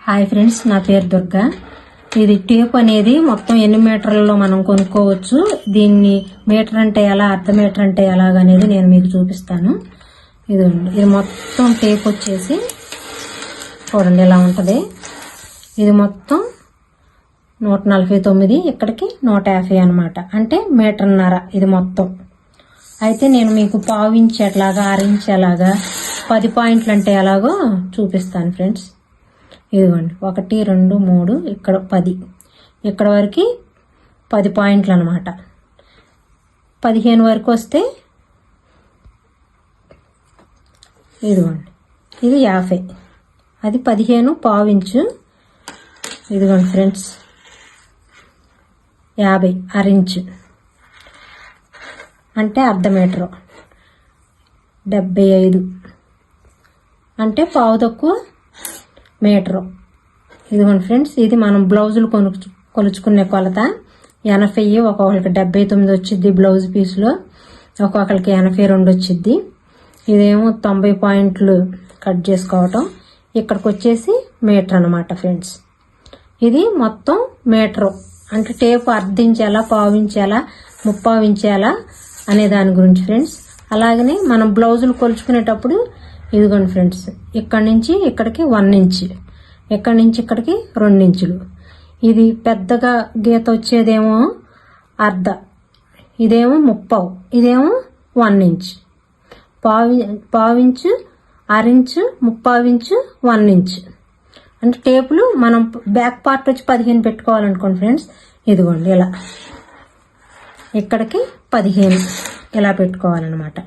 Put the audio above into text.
Hi friends, నా పేరు దుర్గా. ఇది టేప్ అనేది మొత్తం ఎన్ని మీటర్లలో మనం కొనుక్కోవచ్చు, దీన్ని మీటర్ అంటే ఎలా, అర్ధ మీటర్ అంటే ఎలాగనేది నేను మీకు చూపిస్తాను. ఇది మొత్తం టేప్ వచ్చేసి చూడండి ఇలా ఉంటుంది. ఇది మొత్తం 149, ఇక్కడికి 150 అనమాట. అంటే మీటర్న్నర ఇది మొత్తం. అయితే నేను మీకు పావించి ఎట్లాగా, 6 ఇంచ్ ఎలాగా, 10 పాయింట్లు అంటే ఎలాగో చూపిస్తాను ఫ్రెండ్స్. ఇదిగోండి 1 2 3, ఇక్కడ 10, ఇక్కడ వరకు 10 పాయింట్లు అనమాట. 15 వరకు వస్తే ఇదిగోండి ఇది 50, అది 15 పావించు. ఇదిగోండి ఫ్రెండ్స్ 50 అర ఇంచు అంటే అర్ధ మీటరు. 75 అంటే పావు తక్కువ మీటరు. ఇదిగోండి ఫ్రెండ్స్, ఇది మనం బ్లౌజులు కొలుచుకునే కొలత. 80, ఒక్కొక్కరికి 79 వచ్చింది బ్లౌజ్ పీస్లో, ఒక్కొక్కరికి 82 వచ్చింది. ఇదేమో 90 పాయింట్లు కట్ చేసుకోవటం. ఇక్కడికి వచ్చేసి మీటర్ అనమాట ఫ్రెండ్స్. ఇది మొత్తం మీటరు అంటే టేపు అర్ధించేలా, పావించేలా, ముప్పావించేలా అనే దాని గురించి ఫ్రెండ్స్. అలాగనే మనం బ్లౌజులు కొలుచుకునేటప్పుడు ఇదిగోండి ఫ్రెండ్స్, ఇక్కడి నుంచి ఇక్కడికి 1 ఇంచ్, ఇక్కడి నుంచి ఇక్కడికి 2 ఇంచులు. ఇది పెద్దగా గీత వచ్చేదేమో అర్ధ, ఇదేమో ముప్పావు, ఇదేమో 1 ఇంచ్. పావించు, అరించు, ముప్పావించు, 1 ఇంచ్. అంటే టేపులు మనం బ్యాక్ పార్ట్ వచ్చి 15 పెట్టుకోవాలనుకోండి ఫ్రెండ్స్. ఇదిగోండి ఇలా ఇక్కడికి 15 ఇలా పెట్టుకోవాలన్నమాట.